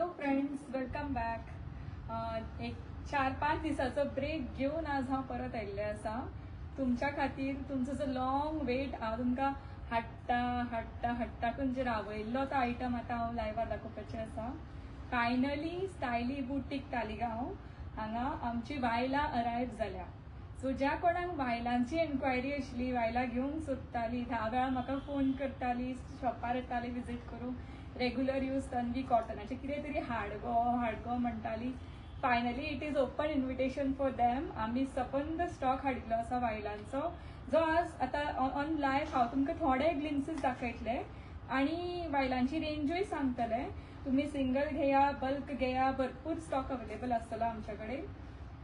Hello friends, welcome back. एक 4-5 दिसाचो break घेऊन आज हांव परत आयिल्लें आसा तुमच्या खातीर. तुमचो जो लॉंग वेट हांव तुमकां हाडटा खंयचे रावयल्लो तो आयटम आतां हांव लायव्हार दाखोवपाचें आसा. फायनली स्टायली बुटीक तालिगांव हांगा आमची वायलां अरायव जाल्या. सो ज्या कोणाक वायलांची एन्क्वायरी आशिल्ली, वायलां घेवंक सोदताली, धा वेळा म्हाका फोन करताली, शॉपार येताली विजीट करूंक, रेग्युलर यूज तन्वी कॉटनाचे कितें तरी हाड गो म्हणटाली. Finally it is open invitation for them. आमी सबंद स्टॉक हाडिल्लो आसा वायलांचो, जो आज आतां ऑन लायव्ह हांव तुमकां थोडे ग्लिम्सीस दाखयतले आनी वायलांची रेंजूय सांगतले. तुम्ही सिंगल घेया, बल्क घेया, भरपूर स्टॉक अवेलेबल आसतलो आमच्या कडेन.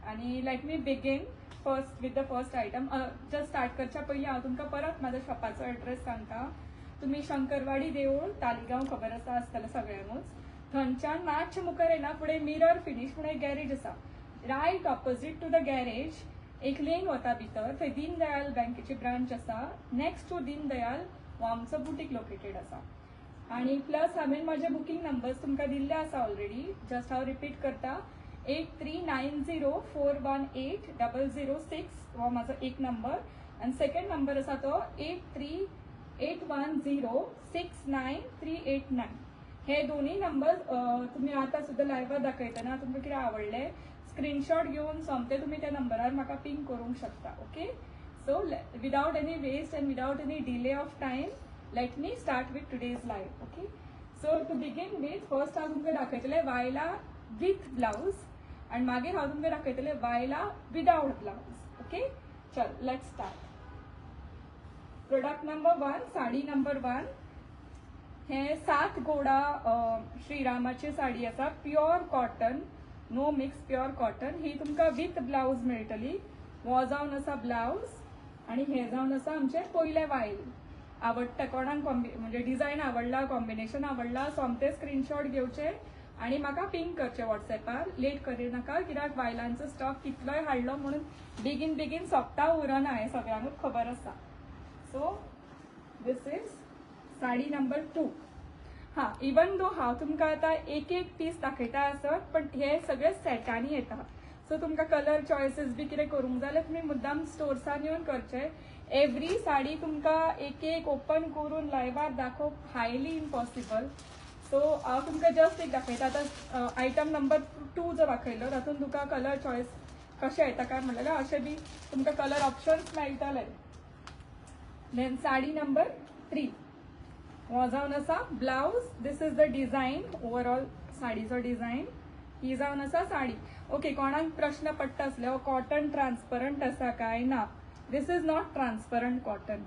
आनी let me begin first with the first item. Just start करच्या पयलीं हांव तुमकां परत म्हाजो शॉपाचो एड्रेस सांगता. तुम्ही शंकरवाडी देवूळ तालिगांव खबर आसतलें सगळ्यांकूच. थंयच्यान मातशें मुखार येना फुडें मिरर फिनिश म्हणून एक गॅरेज आसा. Right opposite to the garage एक लेन वता भितर, थंय दीनदयाल बँकेची ब्रांच आसा. नेक्स्ट टू दीनदयाल हो आमचो बुटीक लोकेटेड आसा. आणि प्लस हांवें म्हाजे बुकींग नंबर्स तुमकां दिल्ले आसा ऑलरेडी. जस्ट हांव रिपीट करता. 8390418006 हो म्हाजो एक नंबर आनी सेकंड नंबर आसा तो 8381069389. हे दोन्ही नंबर तुम्ही आता सुद्धा लायव्हार दाखयतना तुमकां कितें आवडलें स्क्रीनशॉट घेवन सोमते तुम्ही त्या नंबरार म्हाका पिंग करूंक शकता. Okay, so without any waste and without any delay of time let me start with today's live. Okay, so to begin with first हांव तुमकां दाखयतलें वायला विथ ब्लाउज आनी मागीर हांव तुमकां दाखयतलें वायला विदाउट ब्लाउज. ओके, चल let's start. Product number 1, sari number 1. हे 7 गोडा श्रीरामाची साडी आसा. Pure cotton, no mix, pure cotton. ही तुमकां विथ ब्लाउज मेळटली. हो जावन आसा ब्लाउज आनी हे जावन आसा आमचे पयले वायल. आवडटा कोणाक म्हणजे डिझायन आवडला, कॉम्बिनेशन आवडला, सोमते स्क्रीनशॉट घेवचे आणि म्हाका पिंग करचे व्हॉट्सएपार. लेट करिनाका कित्याक वायलांचो स्टॉक कितलोय हाडलो म्हणून बेगीन सोंपता उरना हें सगळ्यांकूच खबर आसा. So this is sari number 2. हां, इवन दो हांव तुमकां आतां एक पीस दाखयता आसत, पण हे सगळे सेटांनी येता. सो तुमकां कलर चॉयसीस बी कितें करूंक जाय जाल्यार तुमी मुद्दाम स्टोर्सान येवन करचें. एवरी साडी तुमकां एक ओपन करून लायव्हार दाखोवप हायली इम्पॉसिबल. सो हांव तुमकां जस्ट एक दाखयता. आतां आयटम नंबर 2 जो दाखयलो तातूंत तुका कलर चॉयस कशें येता काय म्हणलें अशें बी तुमकां कलर ऑप्शन्स मेळटले. देन साडी नंबर 3 हो जावन आसा blouse. This is the design, overall साडीचो डिझायन. ही जावन आसा साडी. ओके, कोणाक प्रश्न पडटा आसले हो कॉटन ट्रान्सपरंट आसा काय? ना, this is not transparent cotton.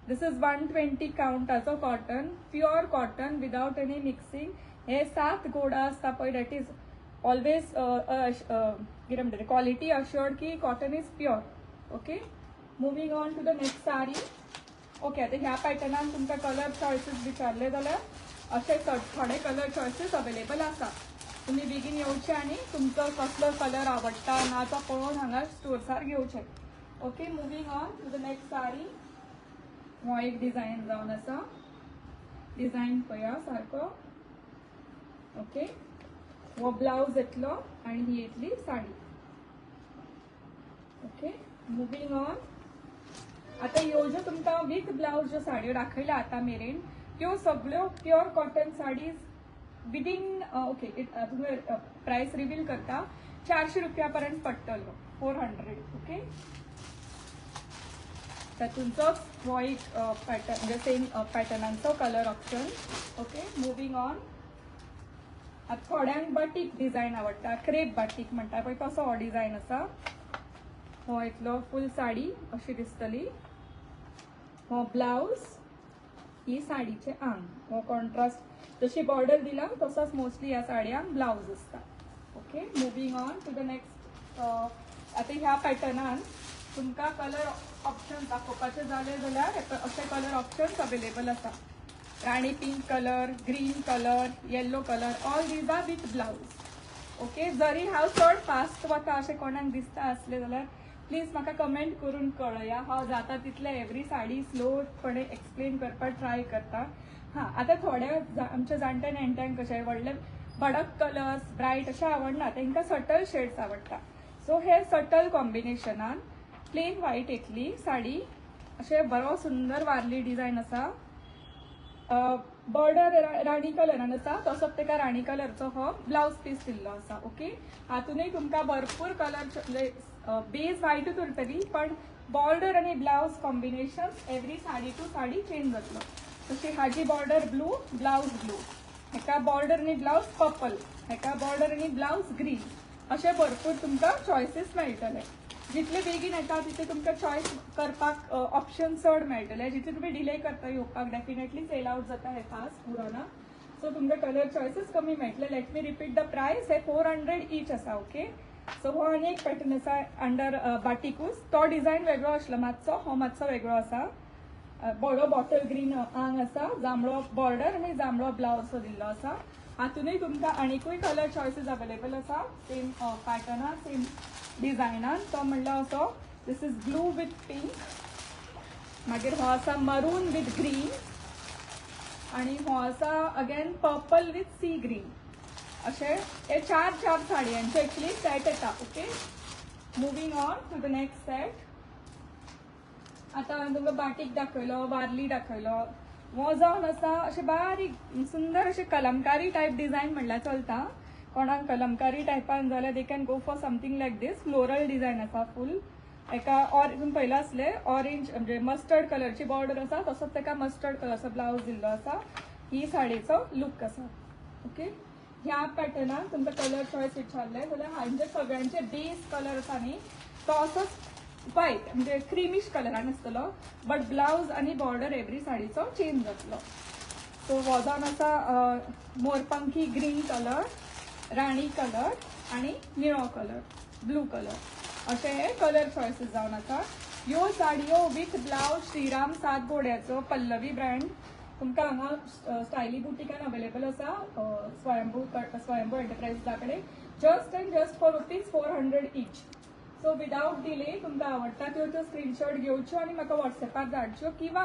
This is 120 काउंटाचो cotton, pure cotton without any mixing. हे 7 गोडा आसता पळय दॅट इज ऑलवेज कितें म्हणटा क्वॉलिटी अश्योर्ड की cotton is pure. Okay, moving on to the next sari. ओके, आता ह्या पॅटर्नान तुमकां कलर चॉयसीस विचारले जाल्यार अशे थोडे कलर चॉयसीस अवेलेबल आसा. तुम्ही बेगीन येवचे आनी तुमचो कसलो कलर आवडटा ना तो पळोवन हांगा स्टोर्सार घेवचे. Okay, moving on to the next sari. हो एक डिझायन जावन आसा. डिझायन पळया सारको. ओके, हो ब्लाउज येतलो आनी ही येतली साडी. Okay, moving on. आता ह्यो ज्यो तुमकां विथ ब्लाउज ज्यो साडयो दाखयल्या आता मेरेन त्यो सगळ्यो pure cotton sarees within okay तुमकां प्राइस रिवील करता 400 रुपया पर्यंत पडटलो. 400. ओके, तातूंचोच हो एक पॅटर्न म्हणजे सेम पॅटर्नांचो colour option. Okay, moving on. आता थोड्यांक बाटीक डिझायन आवडटा, क्रेप बाटीक म्हणटा पळय तसो हो डिझायन आसा. हो येतलो फूल साडी अशी दिसतली. हो ब्लाउज, ही साडीचे आंग. हो कॉन्ट्रास्ट जशी बॉर्डर दिला तसोच मोस्टली ह्या साडयांक ब्लाउज आसता. Okay, moving on to the next. आता ह्या पॅटर्नान तुमकां कलर ऑप्शन दाखोवपाचे जाले जाल्यार अशे कलर ऑप्शन्स अवेलेबल आसा. राणी pink colour, green colour, yellow colour, all these are with blouse. Okay, जरी हांव चड फास्ट वता अशें कोणाक दिसता आसलें जाल्यार प्लीज म्हाका कमेंट करून कळया. हांव जाता तितले एवरी साडी स्लोपणे एक्सप्लेन करपाक ट्राय करता. हां, आतां थोड्या आमच्या जाणट्या नेणट्यांक कशें व्हडले भडक कलर्स ब्राईट अशें आवडना, तांकां सटल शेड्स आवडटा. सो हे सटल कॉम्बिनेशनान प्लेन व्हाईट येतली साडी. अशें बरो सुंदर वारली डिझायन आसा. बॉर्डर राणी कलरान आसा, तसोच तेका राणी कलरचो हो ब्लाउज पीस दिल्लो आसा. ओके, हातूनय तुमकां भरपूर कलर बेज व्हाईटूच उरतली, पण बॉर्डर आणि blouse combination every sari to sari change जातलो. तशी हाजी बॉर्डर ब्लू, ब्लाउज ब्लू, हेका बॉर्डर आणि ब्लाउज पर्पल, हेका बॉर्डर आणि ब्लाउज ग्रीन, असे भरपूर तुमकां चॉयसेस मेळटले. जितले बेगीन येता तितले तुमकां चॉयस करपाक ऑप्शन चड मेळटले. जितले तुमी डिले करता येवपाक डेफिनेटली सेल आउट जाता हे फास्ट उरना. सो तुमकां कलर चॉयसेस कमी मेळटले. Let me repeat the price. हे 400 ईच आसा. ओके, सो हो आनी एक पॅटर्न आसा अंडर बाटिकूस. तो डिझायन वेगळो आसलो मातसो, हो मातसो वेगळो आसा. बरो बॉटल ग्रीन आंग आसा, जांबळो बॉर्डर आणि जांबळो ब्लाउज दिल्लो आसा. हातूनय तुमकां आनीकूय कलर चॉयसेस अवेलेबल आसा सेम पॅटर्नान, सेम डिझायनान. तो म्हणल्यार असो, this is blue with pink, मागीर हो आसा मरून विथ ग्रीन, आणि हो आसा again purple with sea green. अशे हे चार साडयांचे एक्चुअली सेट येता. Okay, moving on to the next set. आता हांवें तुमकां बाटीक दाखयलो, वारली दाखयलो. हो जावन आसा अशे बारीक सुंदर अशे कलमकारी टायप डिझायन म्हणल्यार चलता. कोणाक कलमकारी टायपान जाल्यार they can go for something like this. Floral design आसा फूल. एका तुमी पयला आसले ऑरेंज म्हणजे मस्टर्ड कलरची बॉर्डर आसा, तसोच तेका मस्टर्ड कलरचो ब्लाउज दिल्लो आसा. ही साडीचो लूक आसा. ओके, ह्या पॅटर्नान तुमकां कलर चॉयस विचारले जाल्यार हांचे सगळ्यांचे बेस कलर आसा न्ही तो असोच व्हाईट म्हणजे क्रीमिश कलरान आसतलो, बट ब्लाउज आणि बॉर्डर एवरी साडीचो चेंज जातलो. सो हो जावन आसा मोरपंखी ग्रीन कलर, राणी कलर आणि निळो कलर, ब्लू कलर, असे हे कलर चॉयसेस जावन आसा. ह्यो साडयो विथ ब्लाउज श्रीराम सात घोड्याचो पल्लवी ब्रँड तुमकां हांगा स्टायली बुटीकान अवेलेबल आसा. स्वयंभू एंटरप्राइजेसा कडेन just and just for ₹400 each. So without delay तुमकां आवडटा त्यो स्क्रीनशॉट घेवच्यो आणि म्हाका व्हॉट्सएपार धाडच्यो, किंवा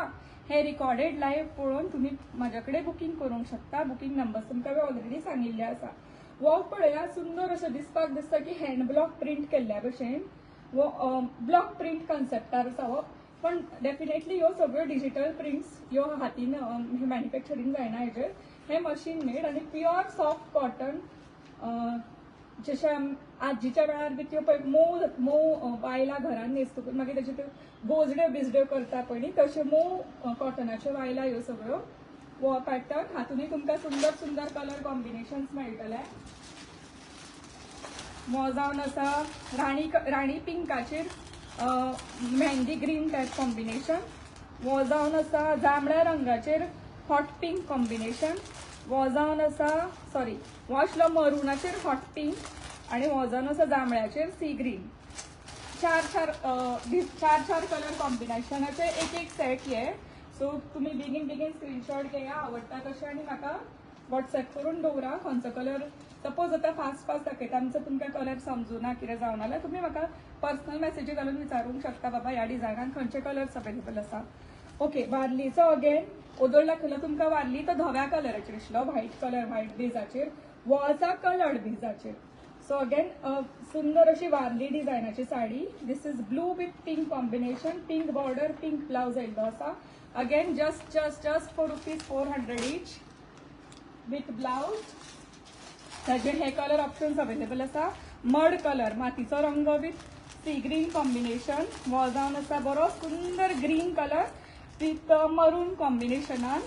हे रिकॉर्डेड लाईव्ह पळोवन तुम्ही माझ्याकडे बुकिंग करूंक शकता. बुकिंग नंबर तुमकां ऑलरेडी सांगिल्ले आसा. वो पळया सुंदर अशें दिसपाक दिसता की हँड ब्लॉक प्रिंट केल्ल्या भशेन. वो ब्लॉक प्रिंट कन्सेप्टार आसा हो, पण डेफिनेटली ह्यो सगळ्यो डिजिटल प्रिंट्स ह्यो हातीन मॅन्युफॅक्चरींग जायना हेजेर. हे मशीन मेड आणि प्युअर सॉफ्ट कॉटन. जशें आजीच्या वेळार बी त्यो पळय मोव वायला घरान न्हेसतकूच मागीर तेजे त्यो गोजड्यो बिजड्यो करता पळय न्ही, तश्यो मोव कॉटनाच्यो वायला ह्यो सगळ्यो. वो पॅटर्न हातूनय तुमकां सुंदर सुंदर कलर कॉम्बिनेशन्स मेळटले. वो जावन आसा राणी पिंकाचेर मेहंदी ग्रीन टायप कॉम्बिनेशन. वो जावन आसा जांबळ्या रंगाचेर हॉट पिंक कॉम्बिनेशन. वो जावन आसा वो आसलो मरुनाचेर हॉट पिंक, आणि हो जावन आसा जांबळ्याचेर सी ग्रीन. चार कलर कॉम्बिनेशनाचे एक सेट हे. सो तुम्ही बेगीन स्क्रीनशॉट घेया आवडटा तशें आणि म्हाका व्हॉट्सएप करून दवरा खंयचो कलर. सपोज आता फास्ट दाखयता आमचो तुमकां कलर समजुना कितें जावना जाल्यार तुमी म्हाका पर्सनल मेसेजी घालून विचारूंक शकता, बाबा ह्या डिझायनान खंयचे कलर्स अवेलेबल आसा. ओके, वारलीचो अगेन ओदोळ दाखयलो तुमकां. वारली तो धव्या कलराचेर आशिल्लो, व्हाईट बेजाचेर. वो आसा कलर्ड बेजाचेर. सो अगेन सुंदर अशी वारली डिझायनाची साडी. This is blue with pink combination, pink border, pink blouse yellow आसा. Again just for ₹400 each with blouse. ताजेर हे कलर ऑप्शन्स अवेलेबल आसा. मड कलर मातीचो रंग विथ सी ग्रीन कॉम्बिनेशन. वो जावन आसा बरो सुंदर ग्रीन कलर विथ मरून कॉम्बिनेशनान,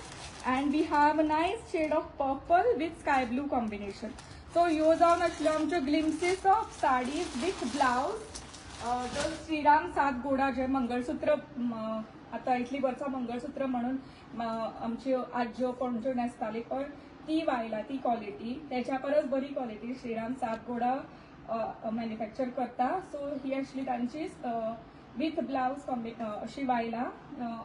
and we have a nice shade of purple with sky blue combination. So ह्यो जावन आसल्यो आमच्यो ग्लिम्पसीस ऑफ साडीज विथ ब्लाउज. जो श्रीराम सात घोडा जे मंगळसूत्र आता इतली वर्सां मंगळसूत्र म्हणून आमच्यो आज्यो पणज्यो न्हेसताली पळय ती वायला, ती क्वॉलिटी, त्याच्या परस बरी क्वॉलिटी श्रीराम सात घोडा मॅन्युफॅक्चर करता. सो ही आसली तांची with blouse अशी वायला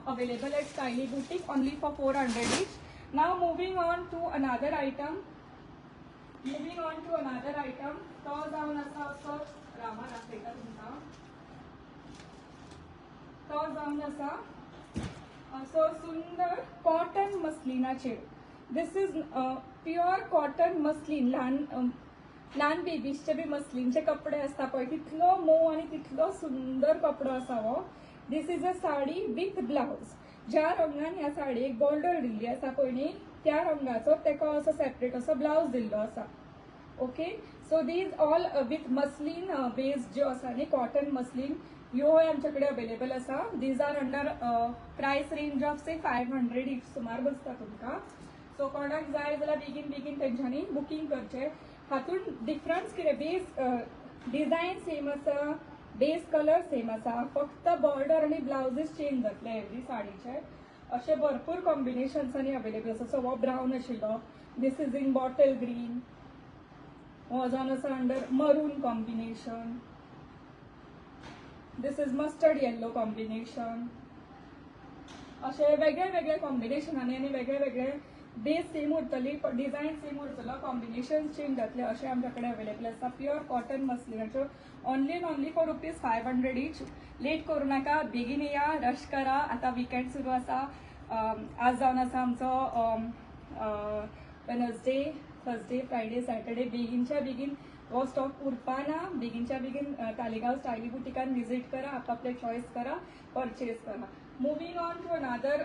available at Styly Boutique only for 400 each. Now moving on to another item. तो जावन आसा असो रामा दाखयता तुमकां. तो जावन आसा असो सुंदर कॉटन मस्लिनाचेर this is pure cotton muslin. ल्हान बेबीजचे बी मस्लीनचे कपडे असता पळय तितलो मोव आणि तितलो सुंदर कपडो असावो. This is a sari with blouse. ज्या रंगान ह्या साडयेक बॉर्डर दिल्ली आसा पळय न्ही त्या रंगाचो तेका असो सेपरेट असो ब्लाउज दिल्लो आसा. Okay, so these all with muslin based ज्यो आसा न्ही कॉटन मस्लीन ह्यो आमचे कडेन अवेलेबल आसा. These are under price range of say 500 each सुमार बसता तुमकां. सो कोणाक जाय जाल्यार बेगीन बेगीन तेंच्यांनी बुकींग करचें. हातून डिफरन्स कितें, बेस डिझायन सेम आसा, बेस कलर सेम आसा, फक्त बॉर्डर आणि ब्लाउजीस चेंज जातले एवरी साडीचे. असे भरपूर कॉम्बिनेशन्सांनी अवेलेबल आसा. सो हो ब्रावन आशिल्लो, this is in bottle green, हो जावन आसा under maroon combination, this is mustard yellow combination. असे वेगळे वेगळे कॉम्बिनेशनांनी आणि वेगळे वेगळे बेस सेम उरतली, डिझायन सेम उरतलो, कॉम्बिनेशन चेंज जातले असे आमच्या कडेन अवेलेबल आसा. प्युअर कॉटन मस्लिनाच्यो only and only for ₹500 each. Late करू नाका, बेगीन या, रश करा. आता विकेंड सुरू आसा. आज जावन आसा आमचो वेनसडे, थर्सडे, फ्रायडे, सॅटर्डे. बेगीनच्या बेगीन हो स्टॉक उरपाना. बेगीनच्या बेगीन तालिगांव स्टायली बुटीकान विजीट करा, आपले चॉईस करा, परचेज करा. Moving on to another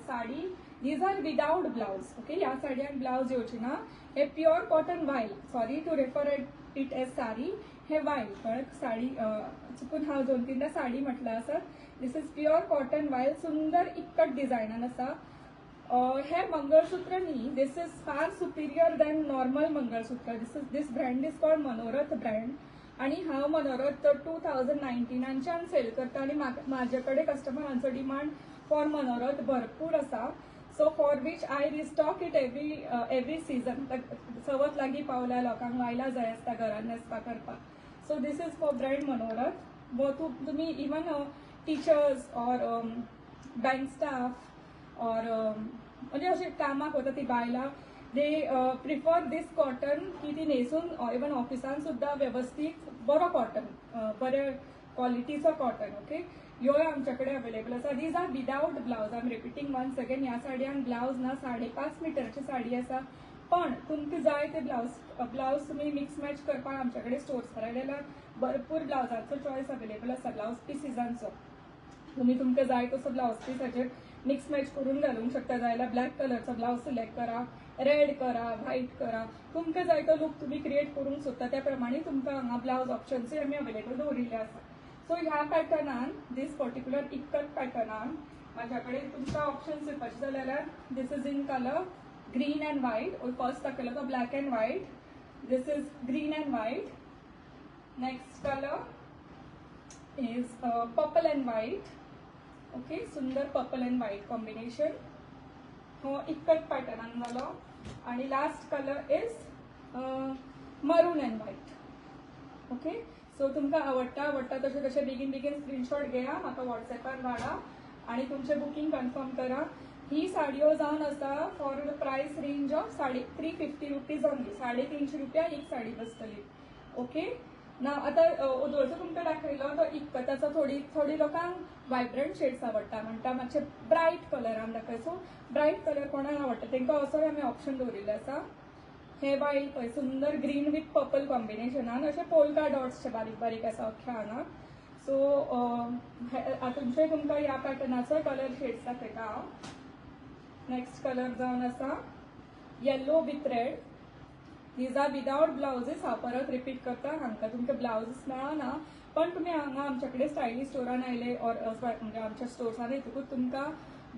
sari. These are without blouse. Okay, ह्या साडयांक ब्लाउज येवची ना. हे pure cotton voile, sorry to refer it as sari, हे वाईल पण साडी चुकून हांव 2-3दा साडी म्हटलं आसत. This is pure cotton voile, सुंदर इक्कट डिझायनान आसा. हे मंगळसूत्र न्ही, this is far superior than normal mangalsutra. This brand is called Manorath brand. आणि हांव मनोरथ 2019च्यान सेल करता आणि माझे कडेन कस्टमरांचो डिमांड फॉर मनोरथ भरपूर आसा. So for which I restock it every season. Chavath लागीं पावल्या, लोकांक वायला जाय आसता घरान न्हेसपा करपाक. So this is for brand मनोरथ. वो तुमी even teachers or bank staff or म्हणजे असे कामाक वता ती बायलां, दे प्रिफर दिस कॉटन की ती न्हेसून इवन ऑफिसान सुद्धा व्यवस्थित बरो कॉटन, बरे क्वालिटीचो कॉटन. ओके, ह्यो आमचे कडेन अवेलेबल आसा. These are without blouse. I am repeating once again, ह्या साडयांक ब्लाउज ना. 5.5 मिटरची साडी आसा. पण तुमकां जाय ते ब्लाउज तुम्ही मिक्स मॅच करपाक आमचे कडेन स्टोर्सार आयल्यार भरपूर ब्लाउजाचो चॉईस अवेलेबल आसा. ब्लाउज पिसीसांचो तुम्ही तुमकां जाय तसो ब्लाउज पीस हाचेर मिक्स मॅच करून घालूंक शकता. जाल्यार ब्लॅक कलरचो ब्लाउज सिलेक्ट करा, रेड करा, व्हाईट करा. तुमकां जाय तो लूक तुम्ही क्रिएट करूंक सोदता त्या प्रमाणे तुमकां हांगा ब्लाउज ऑप्शन्सूय आमी अवेलेबल दवरिल्ले आसा. सो ह्या पॅटर्नान, दीस पर्टिक्युलर इक्कट पॅटर्नान माझ्या कडेन तुमकां ऑप्शन्स दिवपाचे जाल्यार this is in colour green and white. First दाखयलो तो black and white. This is green and white. Next colour is purple and white. Okay, सुंदर पर्पल अँड व्हाईट कॉम्बिनेशन. हो इक्कट पॅटर्नान जालो. आणि last colour is maroon and white. Okay, so तुमकां आवडटा तशें बेगीन बेगीन स्क्रीनशॉट घेया, म्हाका व्हॉट्सॅपार धाडा आणि तुमचे बुकींग कन्फर्म करा. ही साडयो जावन आसा for the price range of ₹350 only. ₹350 एक साडी बसतली. ओके, ना आता ओदोळचो तुमकां दाखयलो तो इक्कताचो. थोडी लोकांक वायब्रंट शेड्स आवडटा, म्हणटा मातशे ब्रायट कलरान दाखय. सो ब्रायट कलर कोणाक आवडटा तेंकां असोय आमी ऑप्शन दवरिल्ले आसा. हे वाईल पळय, सुंदर ग्रीन विथ पर्पल कॉम्बिनेशनान अशे पोल्का डॉट्सचे बारीक बारीक आसा अख्ख्या हांगा. सो तुमचे तुमकां ह्या पॅटर्नाचो कलर शेड्स दाखयता हांव. नेक्स्ट कलर जावन आसा yellow with red. These are without blouses. हांव परत रिपीट करता, हांगा तुमकां ब्लाउजीस मेळना, पण तुम्ही हांगा आमचे कडेन स्टायली स्टोरान आयले ऑर म्हणजे आमच्या स्टोर्सान येतकूच तुमकां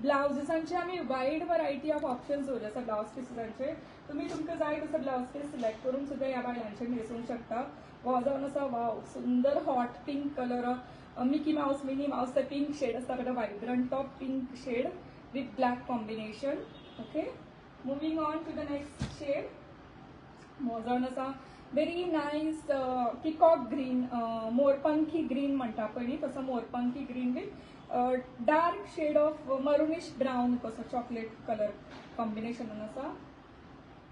ब्लाउजीसांची आमी वायड वरायटी ऑफ ऑप्शन्स दवरले आसा. ब्लाउज पिसांचे तुम्ही तुमकां जाय तसो ब्लाउज पीस सिलेक्ट करून सुद्धा ह्या बायलांचे न्हेसूंक शकता. हो जावन आसा वाव, सुंदर hot pink colour, Mickey Mouse, Minnie Mouse ते पिंक शेड आसता बघा, vibrant top pink shade with black combination. Okay, moving on to the next shade. हो जावन आसा व्हेरी नायस पिकॉक ग्रीन, मोरपंखी ग्रीन म्हणटा पळय न्ही तसो मोरपंखी green with dark shade of maroonish brown कसो चॉकलेट कलर कॉम्बिनेशनान आसा.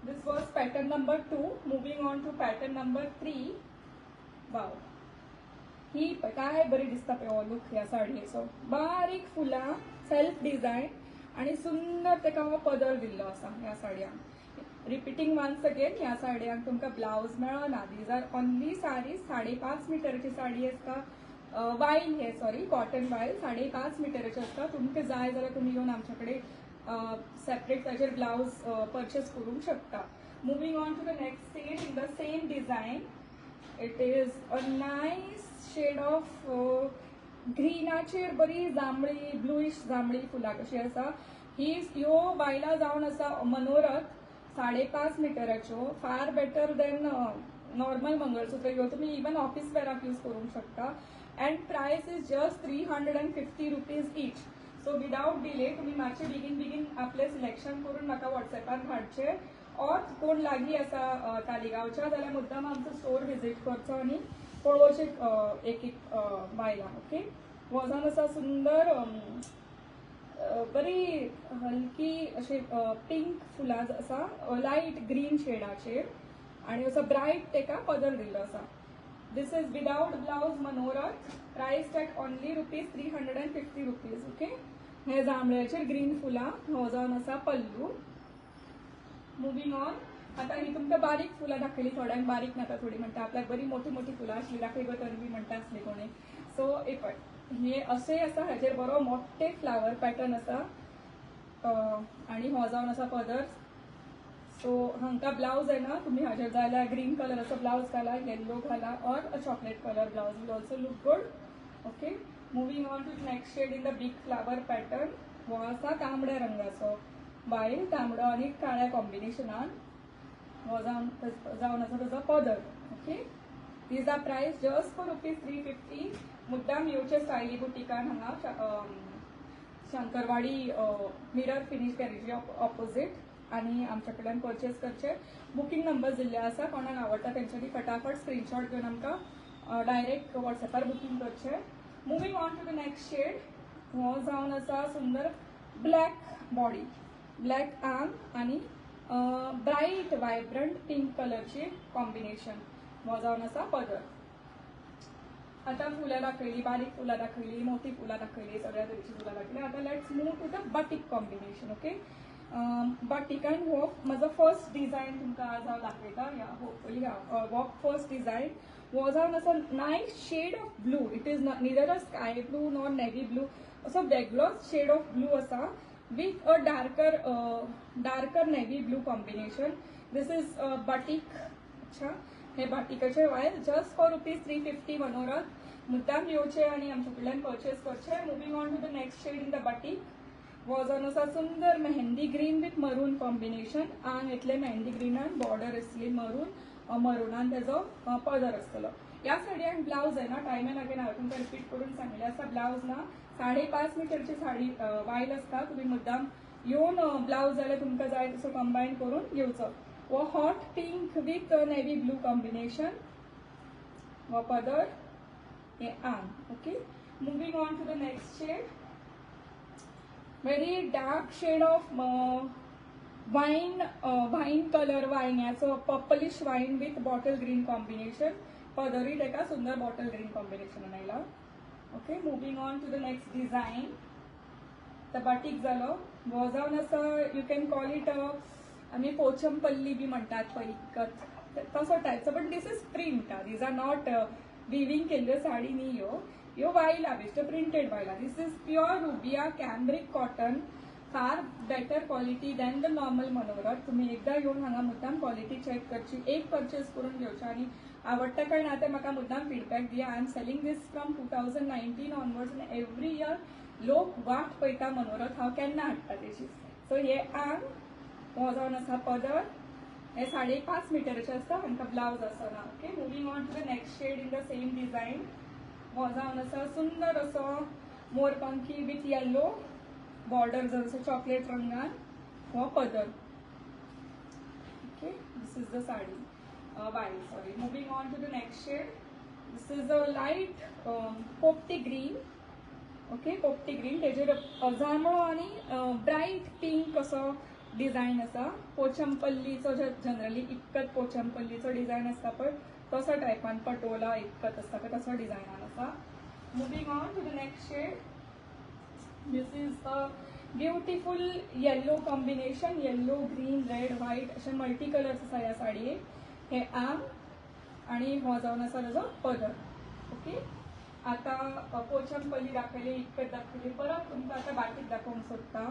This was pattern number 2. Moving on to pattern number 3. Wow. ही काय बरी दिसता पळय हो लूक ह्या साडयेचो. बारीक फुलां, सेल्फ डिझायन आणि सुंदर तेका हो पदर दिल्लो आसा ह्या साडयांक. रिपिटींग वन्स अगेन, ह्या साडयांक तुमकां ब्लाउज मेळना. These are only sari. 5.5 मिटरची साडी आसता. वाईल हे सॉरी कॉटन वाईल 5.5 मिटरची आसता. तुमकां जाय जाल्यार तुमी येवन आमचे कडेन सेपरेट ताजेर ब्लाउज परचेस करूंक शकता. Moving on to the next shade in the same design. It is a nice shade of ग्रीनाचेर बरी जांभळी ब्लूइश जांभळी फुलां कशी आसा. ह्यो बायलां जावन आसा मनोरथ 5.5 मिटराच्यो. फार बेटर देन नॉर्मल मंगळसूत्र. ह्यो तुमी इवन ऑफिस वेराक यूज करूंक शकता. And price is just 350 rupees each. So without delay तुमी मातशें बेगीन आपलें सिलेक्शन करून म्हाका व्हॉट्सएपार धाडचें. और कोण लागीं आसा तालिगांवच्या जाल्यार मुद्दाम आमचो स्टोर विजीट करचो आनी पळोवचें एक बायलां. ओके, हो जावन आसा सुंदर बरी हलकी अशी पिंक फुलां आसा लायट ग्रीन शेडाचेर आनी असो ब्रायट तेका पदर दिल्लो आसा. This is without blouse Manorath. Price at only rupees 350 rupees. Okay, हे जांभळ्याचेर ग्रीन फुलां. हो जावन आसा पल्लू. Moving on. आता ही तुमकां बारीक फुलां दाखयली. थोड्यांक बारीक नाका, थोडी म्हणटा आपल्याक बरी मोठी मोठी फुलां आसली दाखय गो तन्वी म्हणटा आसली कोणी. सो हे अशें आसा. हाचेर बरो मोठे फ्लावर पॅटर्न आसा आनी हो जावन आसा पदर. सो हांकां ब्लाउज येना. तुमी हाचेर जाय जाल्यार ग्रीन कलराचो ब्लाउज घाला, येल्लो घाला or a chocolate colour blouse will also look good. Okay, moving on to next shade in the big flower pattern. हो आसा तांबड्या रंगाचो वाईल, तांबडो आनी काळ्या कॉम्बिनेशनान. हो जावन आसा ताजो पदर. Okay, these are price just for rupees 350. मुद्दाम येवचे स्टायली बुटिकान हांगा शंकरवाडी मिरर फिनिश गॅरेजी ऑपोजिट आनी आमचे कडल्यान परचेस करचे. बुकींग नंबर दिल्ले आसा. कोणाक आवडटा तेंच्यांनी फटाफट स्क्रीनशॉट घेवन आमकां डायरेक्ट व्हॉट्सएपार बुकींग करचें. Moving on to the next shade. हो जावन आसा सुंदर ब्लॅक बॉडी, ब्लॅक आर्म आनी ब्राईट वायब्रंट पिंक कलरची कॉम्बिनेशन. हो जावन आसा पदर. आता फुलां दाखयली, बारीक फुलां दाखयली, मोठी फुलां दाखयली, सगळ्या तरेची फुलां दाखयली. आता let's move to the batik combination. Okay, बाटिकान हो म्हजो फर्स्ट डिझायन तुमकां आज हांव दाखयता. होपफुली हो फर्स्ट डिझायन. हो जावन आसा nice shade of blue. It is neither a sky blue nor navy blue. असो वेगळोच शेड ऑफ ब्लू आसा with a darker navy blue combination. This is batik. अच्छा, हे बाटिकाचे voile just for rupees 350 Manorath. मुद्दाम येवचे आनी आमचे कडल्यान परचेस करचे. Moving on to the next shade in the batik. हो जावन आसा सुंदर mehndi green with maroon combination. आंग येतले मेहंदी ग्रीनान बॉर्डर आसली मरुनान तेजो पदर आसतलो. ह्या साडयांक ब्लाउज आहे ना, टायमे लागेना. हांवें तुमकां रिपीट करून सांगले आसा ब्लाउज ना. 5.5 मिटरची साडी वाईल आसता. तुमी मुद्दाम येवन ब्लाउज जाल्यार तुमकां जाय तसो कंबायन करून घेवचो. वो hot pink with navy blue combination. वो पदर, हे आंग. Okay, moving on to the next shade. Very dark shade of wine colour, वायन्याचो purplish wine with bottle green combination. पदरी तेका सुंदर बॉटल ग्रीन कॉम्बिनेशन आयला. Okay, moving on to the next design. The batik जालो. हो जावन आसा you can call it आमी पोचमपल्ली बी म्हणटात पळय इकत तसो टायपचो. But this is print. These are not weaving केल्ल्यो साडी न्ही ह्यो वायला बेश्टो प्रिंटेड वायला. This is pure Rubiya cambric cotton. Far better quality than the normal Manorath. तुमी एकदां येवन हांगा मुद्दाम क्वालिटी चेक करची, एक परचेस करून घेवचें आनी आवडटा काय ना ते म्हाका मुद्दाम फीडबॅक दिया. I am selling this from 2019 onwards आनी एवरी इयर लोक वाट पळयता मनोरथ हांव केन्ना हाडटा तेची. सो हे आंग. हो जावन आसा पदर. हे 5.5 मिटराचे आसता. हांकां ब्लाउज आसना. Okay, moving on to the next shade in the same design. हो जावन आसा सुंदर असो मोरपंखी विथ येल्लो बॉर्डर जसो चॉकलेट रंगान. हो पदर. Okay, this is the sari voile. Sorry, moving on to the next shade. This is a light पोपटी ग्रीन. ओके, पोपटी ग्रीन. तेजेर जांभळो आनी ब्राईट पिंक असो डिझायन आसा. पोचमपल्लीचो जनरली इक्कत पोचमपल्लीचो डिझायन आसता पळय तसो टायपान पटोला इक्कत आसता पळय तसो डिझायनान आसा. Moving on to the next shade. This is beautiful yellow combination, yellow green red white असे मल्टी कलर्स आसा ह्या साडयेक. हे आर्म आणि हो जावन आसा ताजो पदर. ओके, आता पोचमपल्ली दाखयली, इतकत दाखयली. परत तुमकां आता बाटीक दाखोवंक सोदता.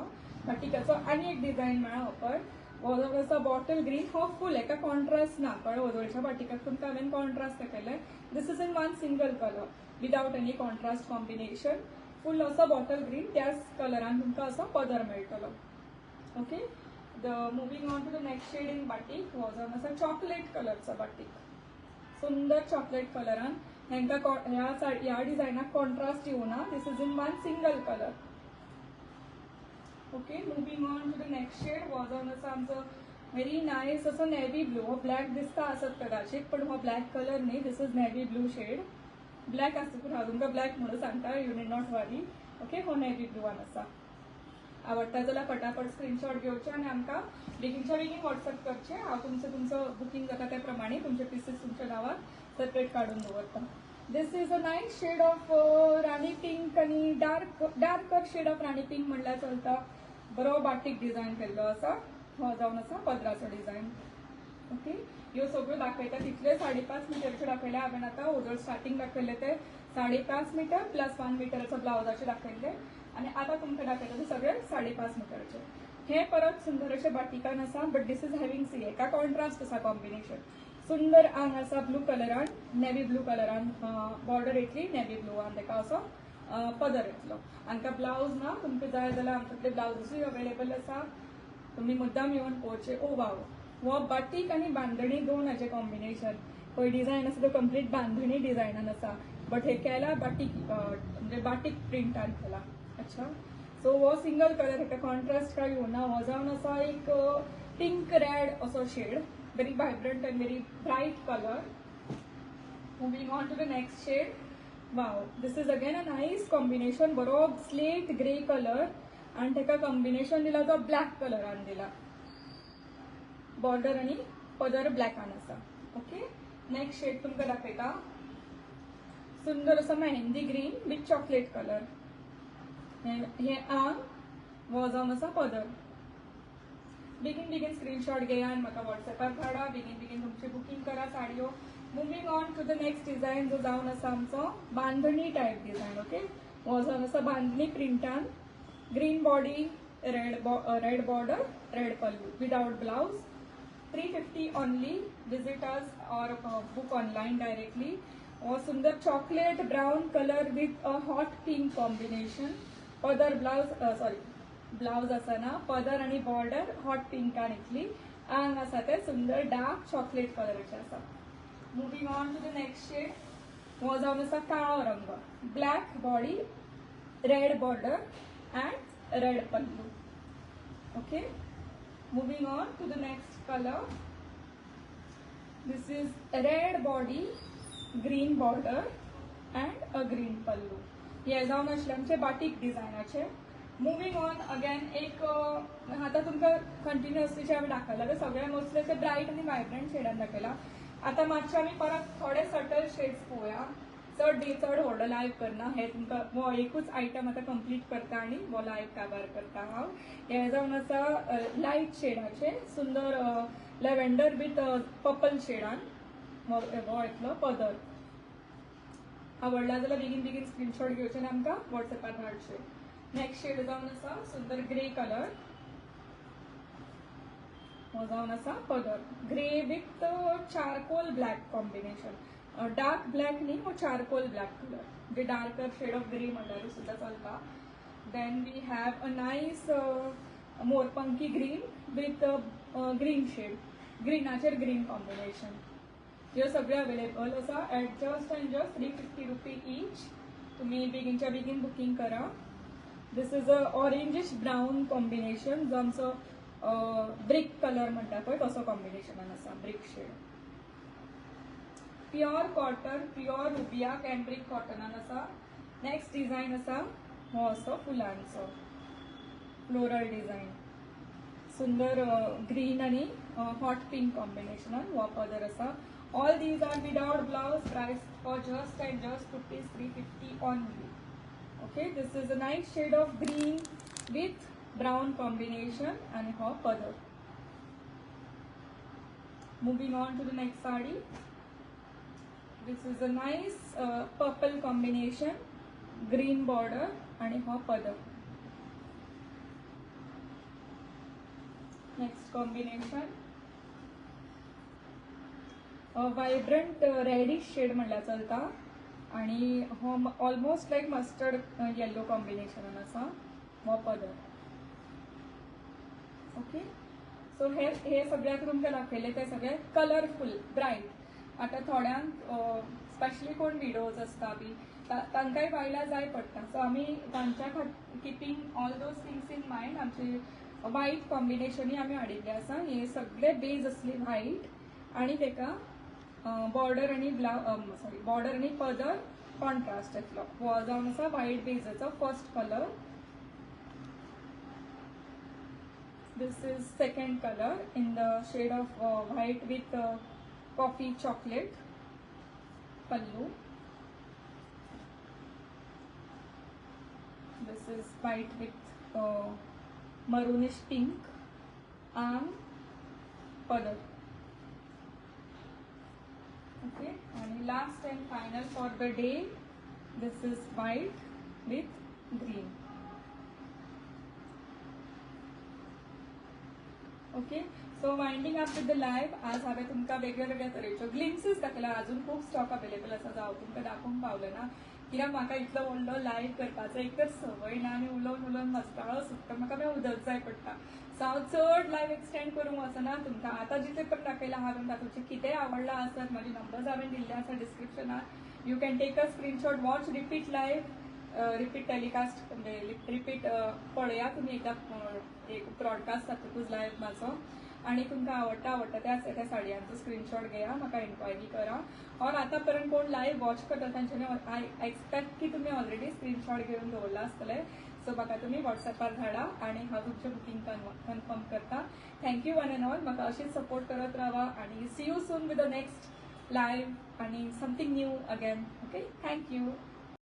बाटीकाचो आनी एक डिझायन मेळ्ळा ऑफर. हो जावन आसा बॉटल ग्रीन. हो फूल हेका कॉन्ट्रास्ट ना, कळ्ळें. वजळच्या बाटीकाक तुमकां हांवें कॉन्ट्रास्ट दाखयलें. This is in one single colour without any contrast combination. Full असो बॉटल ग्रीन, त्याच कलरान तुमकां असो पदर मेळटलो. Okay, the moving on to the next shade in batik. हो जावन आसा चॉकलेट कलरचो बाटीक, सुंदर चॉकलेट कलरान. ह्या डिझायनाक कॉन्ट्रास्ट येवना. This is in one single colour. Okay, moving on to the next shade. हो जावन आसा आमचो व्हेरी नायस असो नेवी ब्लू. हो ब्लॅक दिसता आसत कदाचित, पण हो ब्लॅक कलर न्ही. This is navy blue shade. Black आसतकूच हांव तुमकां ब्लॅक म्हणून सांगता, you need not worry. Okay, हो नेवी ब्लूवान आसा. आवडटा जाल्यार फटाफट स्क्रीनशॉट घेवचे आनी आमकां बेगीनच्या बेगीन व्हॉट्सअप करचे. हांव तुमचं बुकींग जाता त्या प्रमाणे तुमचे पीसीस तुमच्या नांवार सेपरेट काडून दवरता. This is a nice shade of rani pink आनी darker shade of rani pink म्हणल्यार चलता. बरो बाटीक डिझायन केल्लो आसा. हो जावन आसा पदराचो डिझायन. ओके, ह्यो सगळ्यो दाखयता तितल्यो 5.5 मिटरच्यो दाखयल्या हांवें. आतां ओजळ स्टार्टींग दाखयले ते 5.5 मिटर प्लस 1 मिटराचो ब्लाउजाचे दाखयले आनी आतां तुमकां दाखयता ते सगळे 5.5 मिटरचे. हे परत सुंदर अशे बाटिकान आसा, but this is having see. हेका कॉन्ट्रास्ट आसा कॉम्बिनेशन. सुंदर आंग आसा ब्लू कलरान, नेवी ब्लू कलरान बॉर्डर येतली नेवी ब्लूवान. तेका असो पदर येतलो. हांकां ब्लाउज ना. तुमकां जाय जाल्यार आमचे ब्लाउजूय अवेलेबल आसा. तुम्ही मुद्दाम येवन पळोवचे. ओ वाव, हो बाटीक आनी बांधणी दोन हाचे कॉम्बिनेशन. पळय डिझायन आसा तो कंप्लीट बांधणी डिझायनान आसा, बट हे केला बाटीक म्हणजे बाटीक प्रिंटान केला. अच्छा, सो हो सिंगल कलर, हेका कॉन्ट्रास्ट काय येवना. हो जावन आसा एक पिंक रेड असो shade, very vibrant and very bright colour. Moving on to the next shade. Wow, this is again a nice combination. बरो स्लेट ग्रे कलर आणि तेका कॉम्बिनेशन दिला तो ब्लॅक कलरान दिला. बॉर्डर आणि पदर ब्लॅकान आसा. ओके, नेक्स्ट शेड तुमकां दाखयता. सुंदर असो mehndi green with chocolate colour. हे आंग, हो जावन आसा पदर. बेगीन बेगीन स्क्रीनशॉट घेया आनी म्हाका व्हॉट्सएपार धाडा. बेगीन बेगीन तुमची बुकींग करा साडयो. Moving on to the next design, जो जावन आसा आमचो बांधणी टायप डिझायन. ओके, हो जावन आसा बांधणी प्रिंटान. Green body, red border, red pallu without blouse. 350 only. Visit us और बुक ऑनलाइन डायरेक्टली. और सुंदर chocolate brown colour with a hot pink combination. पदर ब्लाउज आसा ना, पदर आणि बॉर्डर हॉट पिंकान येतली. आंग आसा ते सुंदर डार्क चॉकलेट कलराचे आसा. Moving on to the next shade. हो जावन आसा काळो रंग. Black body, red border and red pallu. Okay, moving on to the next color. This is red body, green border and a green pallu. हे जावन आसले आमचे बाटीक डिझायनाचे. मुवींग ऑन अगेन एक आता तुमकां कंटिन्युअसली जे हांवें दाखयला ते सगळे मोस्टली अशे ब्राईट आणि वायब्रंट शेडान दाखयला. आता मातशे आमी परत थोडे सटल शेड्स पळोवया. चड व्हड लायव्ह करना. हे तुमकां हो एकूच आयटम आता कंप्लीट करता आणि हो लायव्ह काबार करता हांव. हे जावन आसा लायट शेडाचे, सुंदर लॅव्हेंडर विथ पर्पल शेडान हो येतलो पदर. आवडला जाल्यार बेगीन बेगीन स्क्रीनशॉट घेवचे आनी आमकां व्हॉट्सएपार धाडचे. नेक्स्ट शेड जावन आसा सुंदर ग्रे कलर. हो जावन आसा पदर. Grey with charcoal black combination. Dark black न्ही, हो चारकोल ब्लॅक कलर म्हणजे डार्कर शेड ऑफ ग्रे म्हणल्यार सुद्धा चलता. Then we have a nice मोरपंकी ग्रीन विथ ग्रीन शेड. ग्रीनाचेर ग्रीन कॉम्बिनेशन. ह्यो सगळ्यो अवेलेबल आसा at just and just 350 rupee each. तुम्ही बेगीनच्या बेगीन बुकींग करा. This is a orangish brown combination, जो आमचो ब्रिक कलर म्हणटा पळय तसो कॉम्बिनेशनान आसा. Brick shade. Pure cotton, pure Rubiya cambric कॉटनान आसा. नेक्स्ट डिझायन आसा हो असो फुलांचो फ्लोरल डिझायन. सुंदर ग्रीन आणि हॉट पिंक कॉम्बिनेशनान हो पदर आसा. All these are without blouse. Price for just and just ₹350 only. Okay, this is a nice shade of green with brown combination आणि हो पदर. Moving on to the next sari. This is a nice purple combination, green border आणि हा पदर. Next combination, vibrant reddish shade म्हणल्या चलता आणि हो almost like mustard yellow combination असा हो पदर. ओके, सो हे सगळ्यात तुमकां दाखयले ते सगळे कलरफुल ब्रायट. आता थोड्यांक स्पेशली कोण विडोज असता बी तांकांय बायला जाय पडटा, सो आमी तांच्या keeping all those things in mind आमचे व्हाईट कॉम्बिनेशनूय आमी हाडिल्ले आसा. हे सगळे बेज असले व्हाईट आणि तेका बॉर्डर आणि बॉर्डर आणि पदर कॉन्ट्रास्ट येतलो. हो जावन आसा व्हाईट बेजाचो first colour. This is second color in the shade of white with coffee chocolate pallu. This is white with maroonish pink and padar. Okay, and last and final for the day, this is white with green. Okay, so winding up with the live. आज हांवें तुमकां वेगळ्या वेगळ्या तरेच्यो ग्लिम्सीस दाखयला. अजून खूब stock available आसा जो हांव तुमकां दाखोवंक पावलें ना, कित्याक म्हाका इतलो व्हडलो लायव्ह करपाचो एक तर संवय ना आनी उलोवन उलोवन मस्ताळो सुट्टा. म्हाका मागीर उदक जाय पडटा, सो हांव चड लायव्ह एक्सटेंड करूंक वचना. तुमकां आतां जितले पण दाखयला हांवें तातूंतले कितेंय आवडला आसत म्हाजे नंबर्स हांवें दिल्ले आसा डिस्क्रिप्शनार. You can take a screenshot, watch repeat live, repeat telecast म्हणजे रिपीट पळया तुमी एकदा एक ब्रॉडकास्ट जातकूच लायव्ह म्हाजो. आणि तुमकां आवडटा त्या साडयांचो स्क्रीनशॉट घेया, म्हाका इन्क्वायरी करा. और आतां पर्यंत कोण लायव्ह वॉच करता तांच्यांनी आय एक्सपेक्ट की तुमी ऑलरेडी स्क्रीनशॉट घेवन दवरला आसतले. सो म्हाका तुमी व्हॉट्सॅपार धाडा आणि हांव तुमचें बुकींग कन्फर्म करता. Thank you one and all. म्हाका अशीच सपोर्ट करत रावा आणि see you soon with the next live आणि something new again. Okay, thank you.